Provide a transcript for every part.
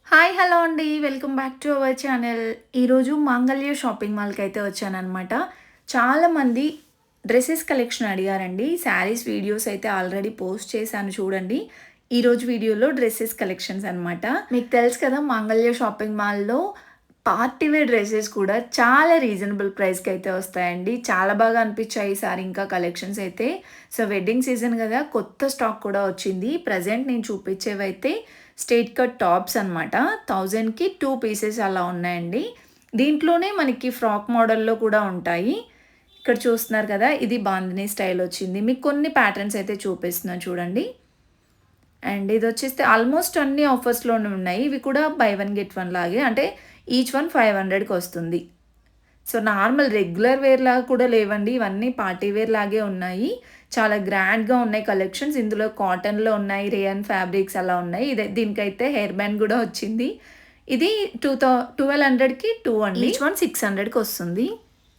Hi hello అండి. Welcome back to our channel. ఈరోజు మాంగళ్య షాపింగ్ మాల్‌కి అయితే వచ్చాననమాట. చాలామంది డ్రెసెస్ కలెక్షన్ అడిగారండి. శారీస్ వీడియోస్ అయితే ఆల్రెడీ పోస్ట్ చేశాను చూడండి. ఈరోజు వీడియోలో డ్రెసెస్ కలెక్షన్స్ అనమాట. మీకు తెలుసు కదా మాంగళ్య షాపింగ్ మాల్‌లో పార్టీ వేర్ డ్రెసెస్ కూడా చాలా రీజనబుల్ ప్రైస్‌కి అయితే వస్తాయండి. చాలా బాగా అనిపించాయి ఈసారి ఇంకా కలెక్షన్స్ అయితే. సో వెడ్డింగ్ సీజన్ కదా, కొత్త స్టాక్ కూడా వచ్చింది. ప్రెజెంట్ నేను చూపించేవైతే స్ట్రెయిట్ కట్ టాప్స్ అనమాట. 1000కి 2 పీసెస్ అలా ఉన్నాయండి. దీంట్లోనే మనకి ఫ్రాక్ మోడల్‌లో కూడా ఉంటాయి. ఇక్కడ చూస్తున్నారు కదా, ఇది బాందినీ స్టైల్ వచ్చింది. మీకు కొన్ని ప్యాటర్న్స్ అయితే చూపిస్తున్నాను చూడండి. అండ్ ఇది వచ్చేస్తే ఆల్మోస్ట్ అన్ని ఆఫర్స్‌లోనే ఉన్నాయి. ఇవి కూడా బై వన్ గెట్ వన్ లాగే, అంటే ఈచ్ వన్ 500కి వస్తుంది. సో నార్మల్ రెగ్యులర్ వేర్ లాగా కూడా లేవండి. ఇవన్నీ పార్టీ వేర్ లాగే ఉన్నాయి. చాలా గ్రాండ్‌గా ఉన్నాయి కలెక్షన్స్. ఇందులో కాటన్‌లో ఉన్నాయి, రేయన్ ఫ్యాబ్రిక్స్ అలా ఉన్నాయి. దీనికైతే హెయిర్ బ్యాండ్ కూడా వచ్చింది. ఇది 1200కి 2 అండి. ఈచ్ వన్ 600కి వస్తుంది.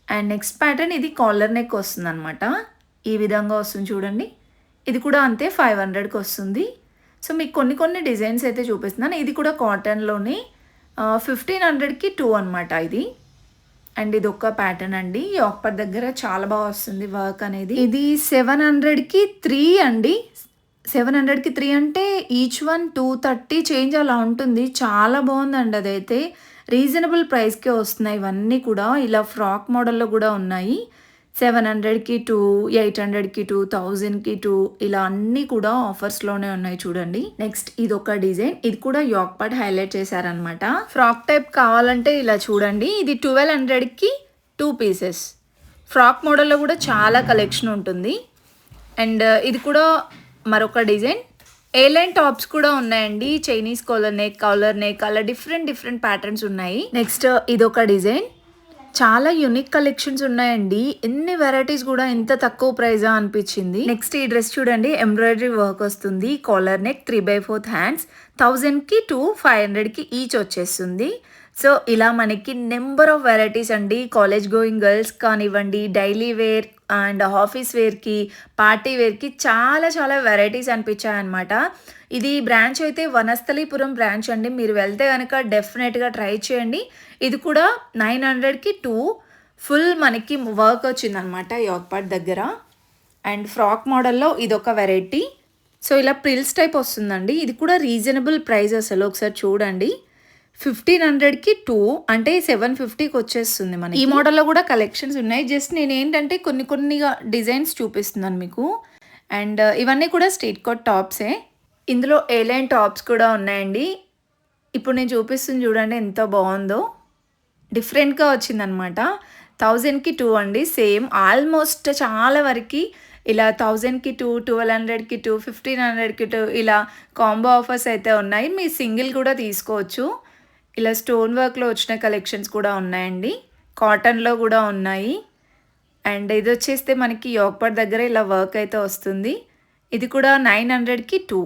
అండ్ నెక్స్ట్ ప్యాటర్న్ ఇది కాలర్ నెక్ వస్తుందనమాట. ఈ విధంగా వస్తుంది చూడండి. ఇది కూడా అంతే 500కి వస్తుంది. సో మీకు కొన్ని కొన్ని డిజైన్స్ అయితే చూపిస్తున్నాను. ఇది కూడా కాటన్‌లోనే 1500కి 2 అనమాట ఇది. అండ్ ఇది ఒక్క ప్యాటర్న్ అండి. యోక్పట్ దగ్గర చాలా బాగా వస్తుంది వర్క్ అనేది. ఇది 700కి 3 అండి. 700కి 3 అంటే ఈచ్ వన్ 230 చేంజ్ అలా ఉంటుంది. చాలా బాగుందండి అదైతే. రీజనబుల్ ప్రైస్కే వస్తున్నాయి ఇవన్నీ కూడా. ఇలా ఫ్రాక్ మోడల్లో కూడా ఉన్నాయి. 700కి 2, 800కి 2, 1000కి 2 ఇలా అన్నీ కూడా ఆఫర్స్లోనే ఉన్నాయి చూడండి. నెక్స్ట్ ఇది ఒక డిజైన్. ఇది కూడా యోక్ పార్ట్ హైలైట్ చేశారనమాట. ఫ్రాక్ టైప్ కావాలంటే ఇలా చూడండి. ఇది 1200కి 2 పీసెస్. ఫ్రాక్ మోడల్లో కూడా చాలా కలెక్షన్ ఉంటుంది. అండ్ ఇది కూడా మరొక డిజైన్. ఏ లైన్ టాప్స్ కూడా ఉన్నాయండి. చైనీస్ కాలర్ నెక్ అలా డిఫరెంట్ ప్యాటర్న్స్ ఉన్నాయి. నెక్స్ట్ ఇది ఒక డిజైన్. చాలా యూనిక్ కలెక్షన్స్ ఉన్నాయండి. ఎన్ని వెరైటీస్ కూడా ఇంత తక్కువ ప్రైజా అనిపించింది. నెక్స్ట్ ఈ డ్రెస్ చూడండి, ఎంబ్రాయిడరీ వర్క్ వస్తుంది. Collar neck 3/4 hands. 1000కి 2, 500కి ఈచ్ వచ్చేస్తుంది. సో ఇలా మనకి నెంబర్ ఆఫ్ వెరైటీస్ అండి. కాలేజ్ గోయింగ్ గర్ల్స్ కానివ్వండి, డైలీ వేర్ అండ్ ఆఫీస్ వేర్కి, పార్టీ వేర్కి చాలా వెరైటీస్ అనిపించాయి అనమాట. ఇది బ్రాంచ్ అయితే వనస్థలీపురం బ్రాంచ్ అండి. మీరు వెళ్తే కనుక డెఫినెట్గా ట్రై చేయండి. ఇది కూడా 900కి 2 ఫుల్ మనకి వర్క్ వచ్చిందనమాట యోక్ పార్ట్ దగ్గర. అండ్ ఫ్రాక్ మోడల్లో ఇదొక వెరైటీ. సో ఇలా ప్రిల్స్ టైప్ వస్తుందండి. ఇది కూడా రీజనబుల్ ప్రైస్ అసలు ఒకసారి చూడండి. 1500కి 2 అంటే 750కి వచ్చేస్తుంది మనకి. ఈ మోడల్లో కూడా కలెక్షన్స్ ఉన్నాయి. జస్ట్ నేను ఏంటంటే కొన్నిగా డిజైన్స్ చూపిస్తున్నాను మీకు. అండ్ ఇవన్నీ కూడా స్ట్రెయిట్ కట్ టాప్సే. ఇందులో ఏ లైన్ టాప్స్ కూడా ఉన్నాయండి. ఇప్పుడు నేను చూపిస్తుంది చూడండి ఎంత బాగుందో. డిఫరెంట్గా వచ్చిందనమాట. 1000కి 2 అండి. సేమ్ ఆల్మోస్ట్ చాలా వరకు ఇలా 1000కి 2, 1200కి 2, 1500కి 2 ఇలా కాంబో ఆఫర్స్ అయితే ఉన్నాయి. మీ సింగిల్ కూడా తీసుకోవచ్చు. ఇలా స్టోన్ వర్క్లో వచ్చిన కలెక్షన్స్ కూడా ఉన్నాయండి. కాటన్లో కూడా ఉన్నాయి. అండ్ ఇది వచ్చేస్తే మనకి యోక్ పార్ట్ దగ్గర ఇలా వర్క్ అయితే వస్తుంది. ఇది కూడా 900కి 2.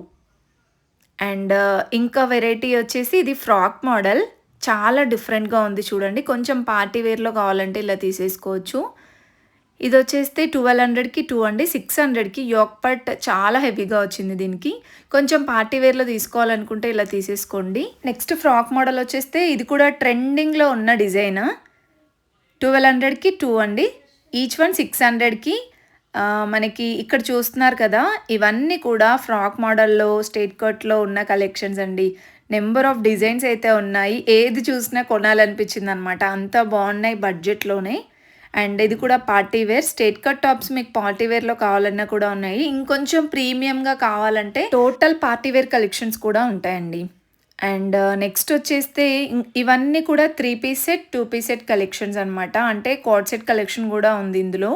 అండ్ ఇంకా వెరైటీ వచ్చేసి ఇది ఫ్రాక్ మోడల్. చాలా డిఫరెంట్గా ఉంది చూడండి. కొంచెం పార్టీ వేర్లో కావాలంటే ఇలా తీసేసుకోవచ్చు. ఇది వచ్చేస్తే 1200కి 2 అండి. 600కి యోక్ పార్ట్ చాలా హెవీగా వచ్చింది దీనికి. కొంచెం పార్టీ వేర్లో తీసుకోవాలనుకుంటే ఇలా తీసేసుకోండి. నెక్స్ట్ ఫ్రాక్ మోడల్ వచ్చేస్తే ఇది కూడా ట్రెండింగ్లో ఉన్న డిజైన్. 1200కి 2 అండి. ఈచ్ వన్ 600కి. మనకి ఇక్కడ చూస్తున్నారు కదా, ఇవన్నీ కూడా ఫ్రాక్ మోడల్లో స్ట్రెయిట్ కట్లో ఉన్న కలెక్షన్స్ అండి. నెంబర్ ఆఫ్ డిజైన్స్ అయితే ఉన్నాయి. ఏది చూసినా కొనాలనిపించింది అనమాట. అంత బాగున్నాయి బడ్జెట్లోనే. అండ్ ఇది కూడా party wear straight cut tops. మీకు పార్టీ వేర్లో కావాలన్నా కూడా ఉన్నాయి. ఇంకొంచెం ప్రీమియంగా కావాలంటే టోటల్ పార్టీ వేర్ కలెక్షన్స్ కూడా ఉంటాయండి. అండ్ నెక్స్ట్ వచ్చేస్తే ఇవన్నీ కూడా 3 piece set 2 piece set collections అనమాట. అంటే కోట్ సెట్ కలెక్షన్ కూడా ఉంది ఇందులో.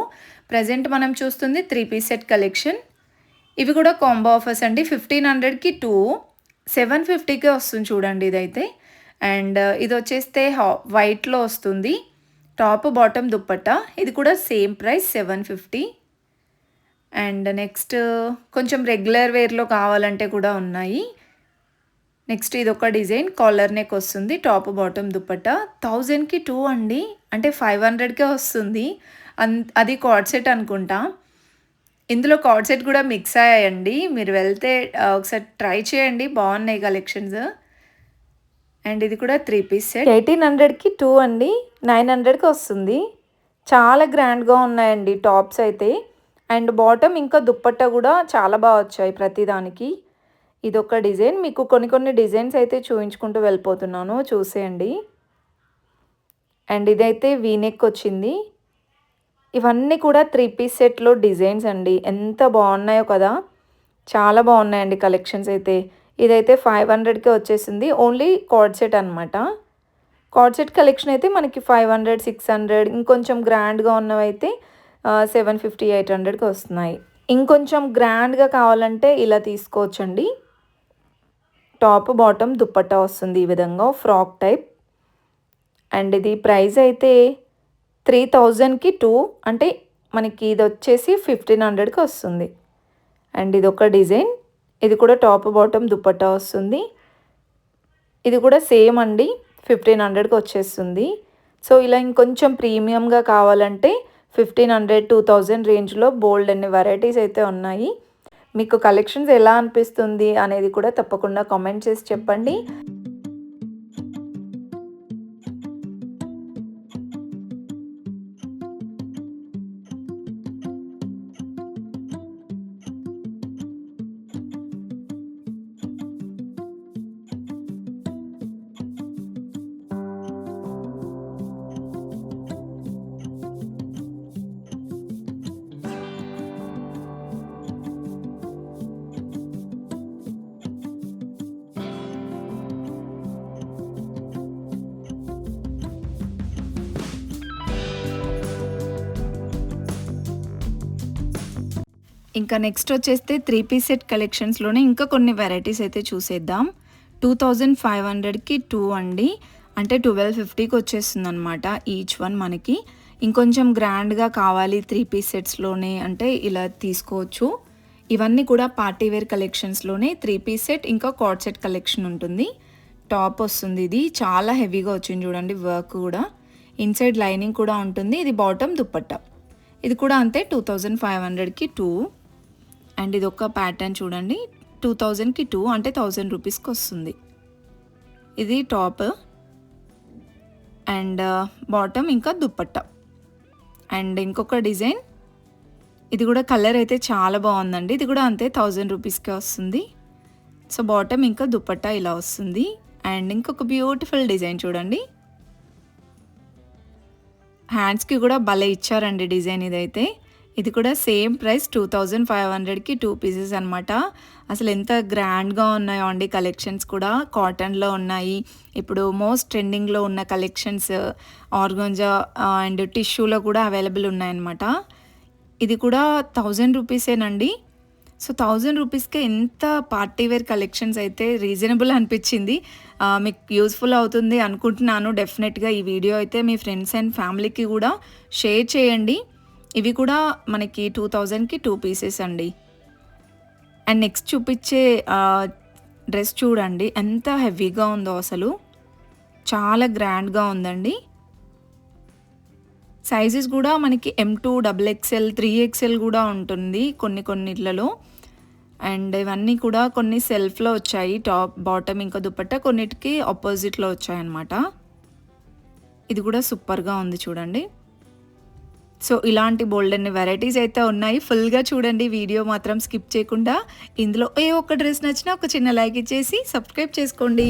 ప్రజెంట్ మనం చూస్తుంది 3 పీస్ సెట్ కలెక్షన్. ఇవి కూడా కాంబో ఆఫర్స్ అండి. 1500కి 2, 750కే వస్తుంది చూడండి ఇదైతే. అండ్ ఇది వచ్చేస్తే వైట్లో వస్తుంది. Top bottom dupatta. ఇది కూడా సేమ్ ప్రైస్ 750. అండ్ నెక్స్ట్ కొంచెం రెగ్యులర్ వేర్లో కావాలంటే కూడా ఉన్నాయి. నెక్స్ట్ ఇది ఒక డిజైన్. కాలర్ నెక్ వస్తుంది. Top bottom dupatta. 1000కి 2 అండి. అంటే 500కే వస్తుంది. అది కార్డ్ సెట్ అనుకుంటా. ఇందులో కార్డ్ సెట్ కూడా మిక్స్ అయ్యాయండి. మీరు వెళ్తే ఒకసారి ట్రై చేయండి. బాగున్నాయి కలెక్షన్స్. అండ్ ఇది కూడా 3 పీస్ సెట్ 1800కి 2 అండి, 900కి వస్తుంది. చాలా గ్రాండ్గా ఉన్నాయండి టాప్స్ అయితే. అండ్ బాటమ్ ఇంకా దుప్పట్టా కూడా చాలా బాగా వచ్చాయి ప్రతిదానికి. ఇదొక డిజైన్. మీకు కొన్ని డిజైన్స్ అయితే చూపించుకుంటూ వెళ్ళిపోతున్నాను, చూసేయండి. అండ్ ఇదైతే వీనెక్ వచ్చింది. ఇవన్నీ కూడా 3 పీస్ సెట్లో డిజైన్స్ అండి. ఎంత బాగున్నాయో కదా, చాలా బాగున్నాయండి కలెక్షన్స్ అయితే. ఇదైతే 500కే వచ్చేసింది. ఓన్లీ కార్డ్ సెట్ అనమాట. కార్డ్ సెట్ కలెక్షన్ అయితే మనకి 500, 600, ఇంకొంచెం గ్రాండ్గా ఉన్నవైతే 750, 800కి వస్తున్నాయి. ఇంకొంచెం గ్రాండ్గా కావాలంటే ఇలా తీసుకోవచ్చండి. టాప్ బాటమ్ దుప్పట్టా వస్తుంది ఈ విధంగా, ఫ్రాక్ టైప్. అండ్ ఇది ప్రైస్ అయితే 3000కి 2, అంటే మనకి ఇది వచ్చేసి 1500కి వస్తుంది. అండ్ ఇది ఒక డిజైన్. ఇది కూడా టాప్ బాటమ్ దుప్పట్టా వస్తుంది. ఇది కూడా సేమ్ అండి, 1500కి వచ్చేస్తుంది. సో ఇలా ఇంకొంచెం ప్రీమియంగా కావాలంటే 1500, 2000 రేంజ్లో బోల్డ్ అన్ని వెరైటీస్ అయితే ఉన్నాయి. మీకు కలెక్షన్స్ ఎలా అనిపిస్తుంది అనేది కూడా తప్పకుండా కామెంట్ చేసి చెప్పండి. ఇంకా నెక్స్ట్ వచ్చేస్తే 3 పీస్ సెట్ కలెక్షన్స్లోనే ఇంకా కొన్ని వెరైటీస్ అయితే చూసేద్దాం. 2500కి 2 అండి, అంటే 1250కి వచ్చేస్తుంది అనమాట ఈచ్ వన్ మనకి. ఇంకొంచెం గ్రాండ్గా కావాలి 3 పీస్ సెట్స్లోనే అంటే ఇలా తీసుకోవచ్చు. ఇవన్నీ కూడా పార్టీ వేర్ కలెక్షన్స్లోనే 3 పీస్ సెట్ ఇంకా కార్డ్ సెట్ కలెక్షన్ ఉంటుంది. టాప్ వస్తుంది, ఇది చాలా హెవీగా వచ్చింది చూడండి, వర్క్ కూడా. ఇన్సైడ్ లైనింగ్ కూడా ఉంటుంది. ఇది బాటమ్ దుప్పట్టా. ఇది కూడా అంతే 2500కి 2. అండ్ ఇది ఒక ప్యాటర్న్ చూడండి, 2000కి 2 అంటే 1000 రూపీస్కి వస్తుంది. ఇది టాప్ అండ్ బాటమ్ ఇంకా దుప్పట్టా. అండ్ ఇంకొక డిజైన్, ఇది కూడా కలర్ అయితే చాలా బాగుందండి. ఇది కూడా అంతే 1000 రూపీస్కే వస్తుంది. సో బాటమ్ ఇంకా దుప్పట్టా ఇలా వస్తుంది. అండ్ ఇంకొక బ్యూటిఫుల్ డిజైన్ చూడండి, హ్యాండ్స్కి కూడా భలే ఇచ్చారండి డిజైన్ ఇదైతే. ఇది కూడా సేమ్ ప్రైస్ 2500కి 2 పీసెస్ అనమాట. అసలు ఎంత గ్రాండ్గా ఉన్నాయో అండి కలెక్షన్స్ కూడా. కాటన్లో ఉన్నాయి, ఇప్పుడు మోస్ట్ ట్రెండింగ్లో ఉన్న కలెక్షన్స్ ఆర్గాంజా అండ్ టిష్యూలో కూడా అవైలబుల్ ఉన్నాయన్నమాట. ఇది కూడా 1000 రూపీసేనండి. సో 1000 రూపీస్కే ఎంత పార్టీ వేర్ కలెక్షన్స్ అయితే రీజనబుల్ అనిపించింది. మీకు యూస్ఫుల్ అవుతుంది అనుకుంటున్నాను. డెఫినెట్గా ఈ వీడియో అయితే మీ ఫ్రెండ్స్ అండ్ ఫ్యామిలీకి కూడా షేర్ చేయండి. ఇవి కూడా మనకి 2000కి 2 పీసెస్ అండి. అండ్ నెక్స్ట్ చూపించే డ్రెస్ చూడండి ఎంత హెవీగా ఉందో, అసలు చాలా గ్రాండ్గా ఉందండి. సైజెస్ కూడా మనకి M2, XXL, 3XL కూడా ఉంటుంది కొన్నిట్లలో. అండ్ ఇవన్నీ కూడా కొన్ని సెల్ఫ్లో వచ్చాయి, టాప్ బాటమ్ ఇంకా దుపట్టా. కొన్నిటికి ఆపోజిట్లో వచ్చాయన్నమాట. ఇది కూడా సూపర్గా ఉంది చూడండి. సో ఇలాంటి బోల్డ్ అన్ని వెరైటీస్ అయితే ఉన్నాయి. ఫుల్గా చూడండి, వీడియో మాత్రం స్కిప్ చేయకుండా. ఇందులో ఏ ఒక్క డ్రెస్ నచ్చినా ఒక చిన్న లైక్ ఇచ్చేసి సబ్స్క్రైబ్ చేసుకోండి.